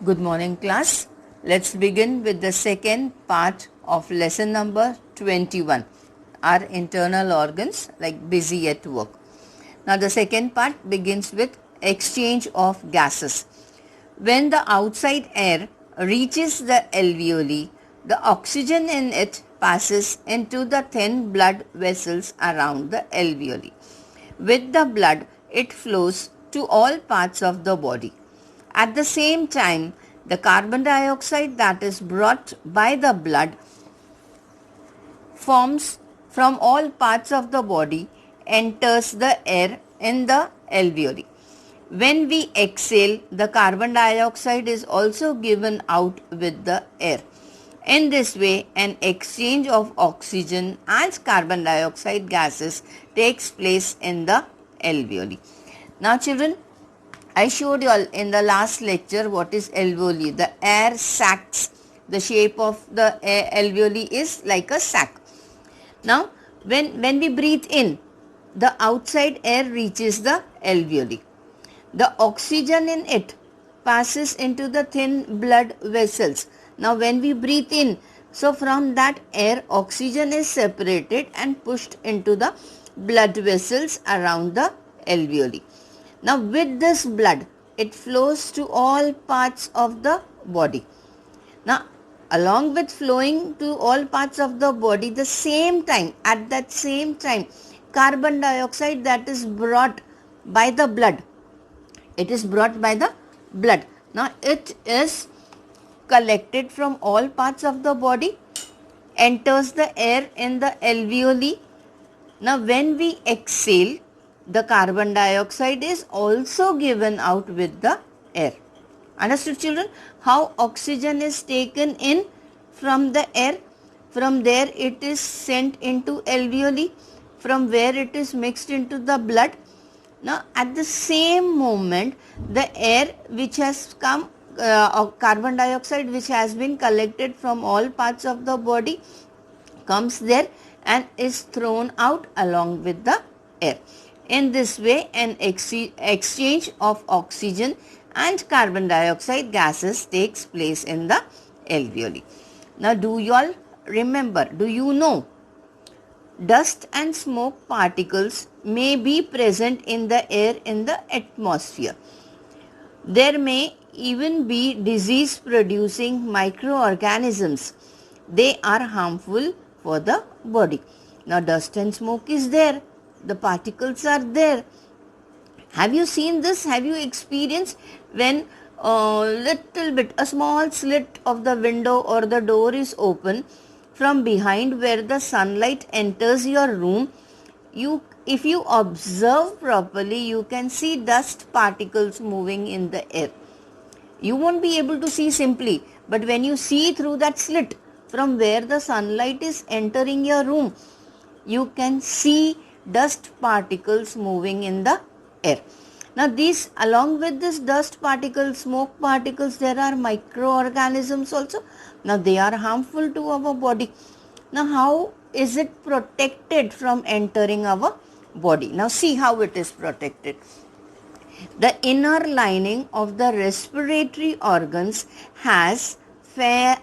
Good morning, class. Let's begin with the second part of lesson number 21, our internal organs like busy at work. Now, the second part begins with exchange of gases. When the outside air reaches the alveoli, the oxygen in it passes into the thin blood vessels around the alveoli. With the blood, it flows to all parts of the body. At the same time, the carbon dioxide that is brought by the blood forms from all parts of the body enters the air in the alveoli. When we exhale, the carbon dioxide is also given out with the air. In this way, an exchange of oxygen and carbon dioxide gases takes place in the alveoli. Now, children, I showed you all in the last lecture what is alveoli. The air sacs. The shape of the alveoli is like a sac. Now, when we breathe in, the outside air reaches the alveoli. The oxygen in it passes into the thin blood vessels. Now, when we breathe in, so from that air, oxygen is separated and pushed into the blood vessels around the alveoli. Now, with this blood, it flows to all parts of the body. Now, along with flowing to all parts of the body, at that same time, carbon dioxide that is brought by the blood. It is brought by the blood. Now, it is collected from all parts of the body, enters the air in the alveoli. Now, when we exhale, the carbon dioxide is also given out with the air. Understood, children? How oxygen is taken in from the air. From there it is sent into alveoli, from where it is mixed into the blood. Now, at the same moment, the air which has come, carbon dioxide which has been collected from all parts of the body comes there and is thrown out along with the air. In this way, an exchange of oxygen and carbon dioxide gases takes place in the alveoli. Now, do you all remember, do you know, dust and smoke particles may be present in the air in the atmosphere. There may even be disease producing microorganisms. They are harmful for the body. Now, dust and smoke is there. The particles are there. Have you seen this? Have you experienced when a small slit of the window or the door is open from behind where the sunlight enters your room? If you observe properly, you can see dust particles moving in the air. You won't be able to see simply, but when you see through that slit from where the sunlight is entering your room, you can see dust particles moving in the air. Now, these, along with this dust particles, smoke particles, there are microorganisms also. Now, they are harmful to our body. Now, how is it protected from entering our body? Now, see how it is protected. The inner lining of the respiratory organs has fair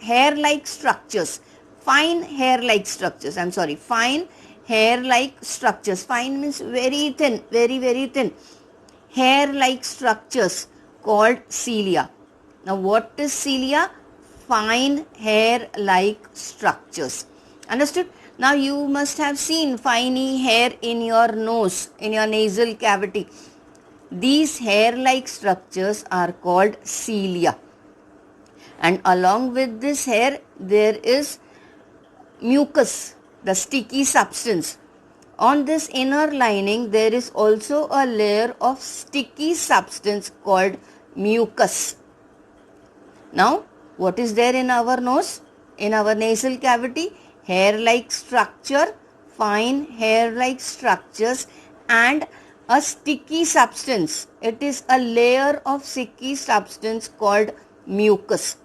hair-like structures. Fine hair-like structures. Fine hair-like structures. Fine means very thin, very, very thin. Hair-like structures called cilia. Now, what is cilia? Fine hair-like structures. Understood? Now, you must have seen finey hair in your nose, in your nasal cavity. These hair-like structures are called cilia. And along with this hair, there is mucus, the sticky substance. On this inner lining, there is also a layer of sticky substance called mucus. Now, what is there in our nose? In our nasal cavity? Hair-like structure, fine hair-like structures, and a sticky substance. It is a layer of sticky substance called mucus.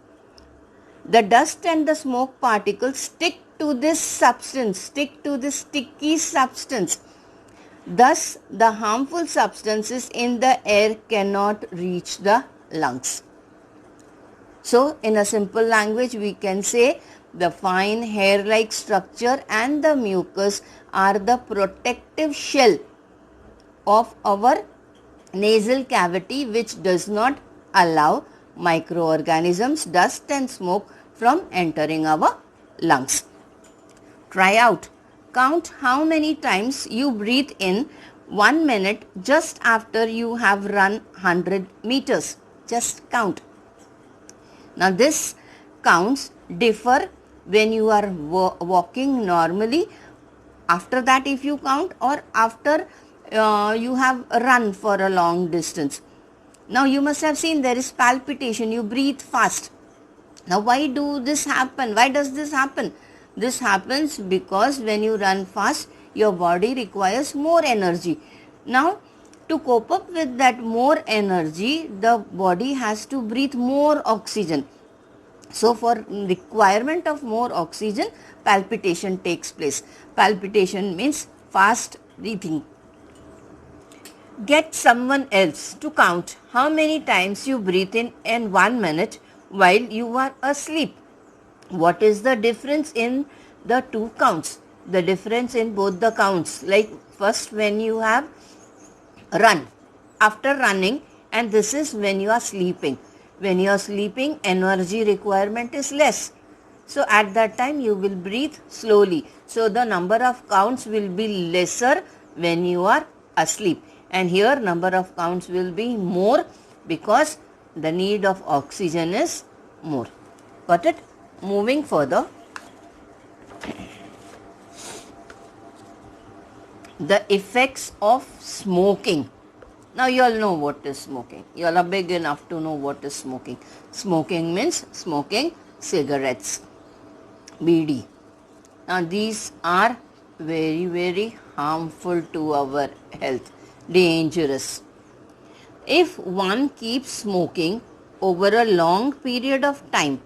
The dust and the smoke particles stick to this sticky substance. Thus, the harmful substances in the air cannot reach the lungs. So in a simple language we can say the fine hair-like structure and the mucus are the protective shell of our nasal cavity which does not allow microorganisms, dust and smoke from entering our lungs. Try out. Count how many times you breathe in 1 minute just after you have run 100 meters. Just count. Now this counts differ when you are walking normally. After that if you count, or after you have run for a long distance. Now you must have seen there is palpitation, you breathe fast. Now why do this happen? Why does this happen? This happens because when you run fast, your body requires more energy. Now to cope up with that more energy, the body has to breathe more oxygen. So for requirement of more oxygen, palpitation takes place. Palpitation means fast breathing. Get someone else to count how many times you breathe in 1 minute while you are asleep. What is the difference in the two counts? The difference in both the counts, like first when you have run, after running, and this is when you are sleeping. When you are sleeping, energy requirement is less. So at that time you will breathe slowly. So the number of counts will be lesser when you are asleep. And here number of counts will be more because the need of oxygen is more. Got it? Moving further. The effects of smoking. Now you all know what is smoking. You all are big enough to know what is smoking. Smoking means smoking cigarettes, BD. Now these are very harmful to our health, dangerous. If one keeps smoking over a long period of time,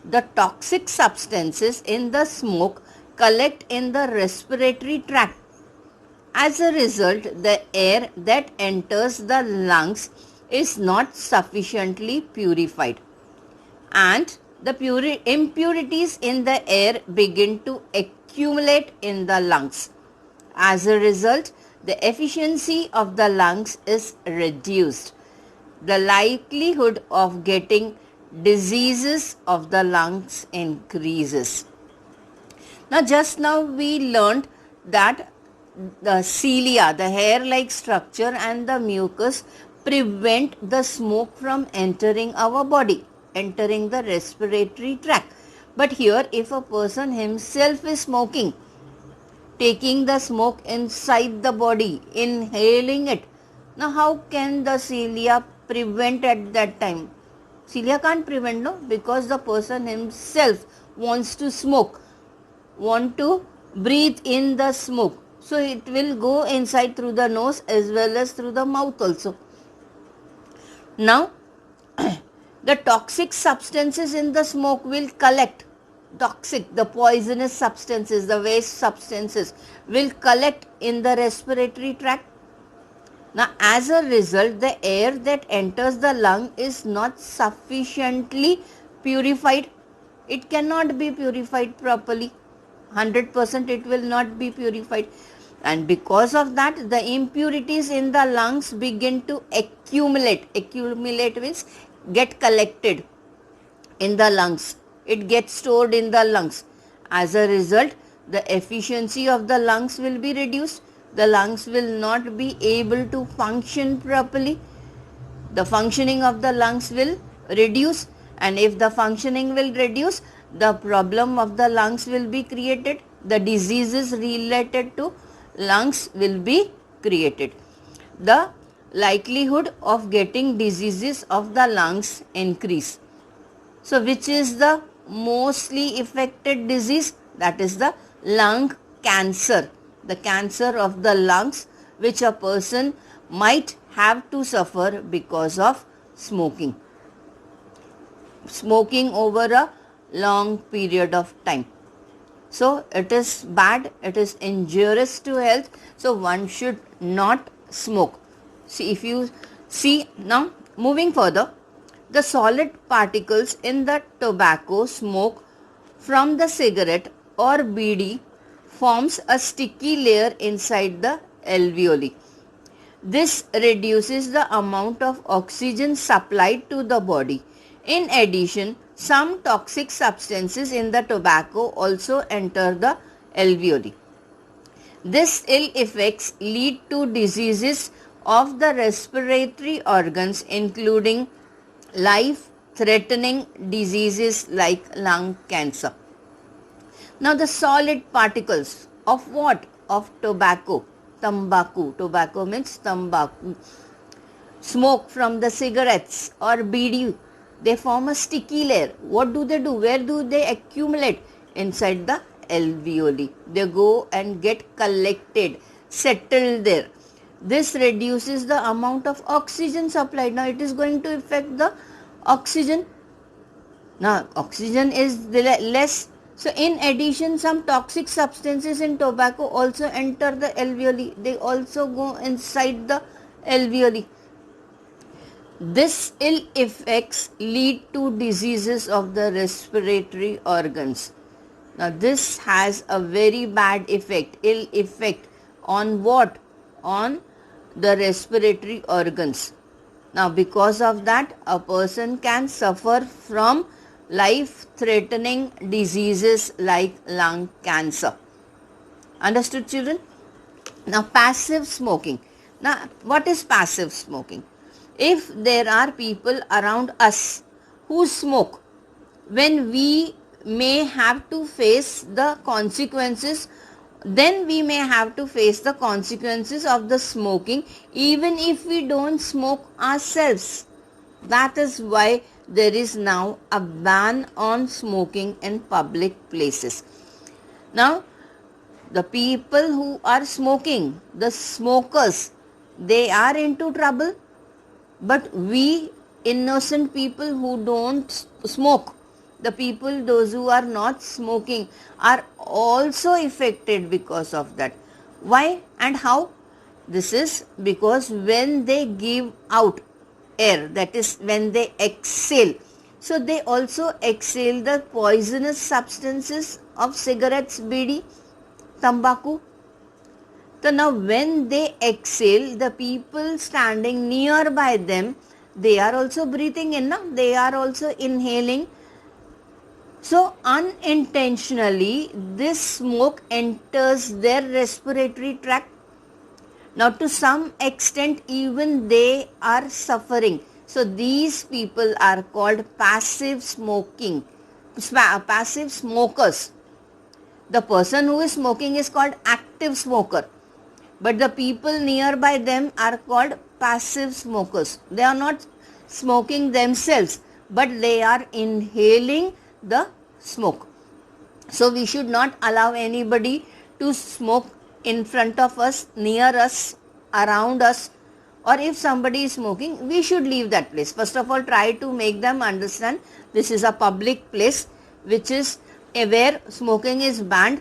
the toxic substances in the smoke collect in the respiratory tract. As a result, the air that enters the lungs is not sufficiently purified, and the impurities in the air begin to accumulate in the lungs. As a result, the efficiency of the lungs is reduced. The likelihood of getting diseases of the lungs increases. Now, just now we learned that the cilia, the hair-like structure, and the mucus prevent the smoke from entering our body, entering the respiratory tract. But here, if a person himself is smoking, taking the smoke inside the body, inhaling it, now how can the cilia prevent at that time? Cilia can't prevent, no, because the person himself wants to smoke, want to breathe in the smoke. So it will go inside through the nose as well as through the mouth also. Now, the toxic substances in the smoke will collect. Toxic, the poisonous substances, the waste substances will collect in the respiratory tract. Now, as a result, the air that enters the lung is not sufficiently purified. It cannot be purified properly. 100% it will not be purified, and because of that the impurities in the lungs begin to accumulate means get collected in the lungs, it gets stored in the lungs. As a result, the efficiency of the lungs will be reduced, the lungs will not be able to function properly, the functioning of the lungs will reduce, and if the functioning will reduce, the problem of the lungs will be created, the diseases related to lungs will be created. The likelihood of getting diseases of the lungs increase. So which is the mostly affected disease? That is the lung cancer, the cancer of the lungs which a person might have to suffer because of smoking. Smoking over a long period of time. So it is bad, it is injurious to health. So one should not smoke. See, if you see now, moving further, The solid particles in the tobacco smoke from the cigarette or bidi forms a sticky layer inside the alveoli. This reduces the amount of oxygen supplied to the body. In addition, some toxic substances in the tobacco also enter the alveoli. These ill effects lead to diseases of the respiratory organs, including life-threatening diseases like lung cancer. Now the solid particles of what? Of tobacco. Tambaku. Tobacco means tambaku. Smoke from the cigarettes or bidi. They form a sticky layer. What do they do? Where do they accumulate? Inside the alveoli. They go and get collected, settled there. This reduces the amount of oxygen supplied. Now it is going to affect the oxygen. Now oxygen is less. So in addition, some toxic substances in tobacco also enter the alveoli. They also go inside the alveoli. This ill effects lead to diseases of the respiratory organs. Now this has a very bad effect, ill effect on what? On the respiratory organs. Now because of that, a person can suffer from life-threatening diseases like lung cancer. Understood, children? Now passive smoking. Now what is passive smoking? If there are people around us who smoke, when we may have to face the consequences, then we may have to face the consequences of the smoking even if we don't smoke ourselves. That is why there is now a ban on smoking in public places. Now, the people who are smoking, the smokers, they are into trouble. But we innocent people who don't smoke, the people, those who are not smoking, are also affected because of that. Why and how? This is because when they give out air, that is when they exhale, so they also exhale the poisonous substances of cigarettes, bidi, tambaku. So now when they exhale, the people standing nearby them, they are also breathing in, they are also inhaling. So unintentionally, this smoke enters their respiratory tract. Now to some extent, even they are suffering. So these people are called passive smokers. The person who is smoking is called active smoker. But the people nearby them are called passive smokers. They are not smoking themselves, but they are inhaling the smoke. So we should not allow anybody to smoke in front of us, near us, around us, or if somebody is smoking, we should leave that place. First of all, try to make them understand this is a public place which is where smoking is banned.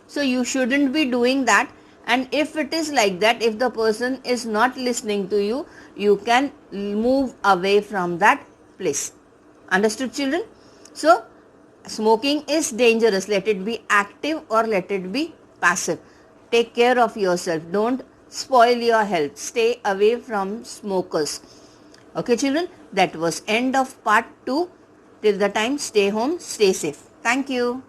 So you shouldn't be doing that. And if it is like that, if the person is not listening to you, you can move away from that place. Understood, children? So, smoking is dangerous. Let it be active or let it be passive. Take care of yourself. Don't spoil your health. Stay away from smokers. Okay, children? That was end of part 2. Till the time, stay home, stay safe. Thank you.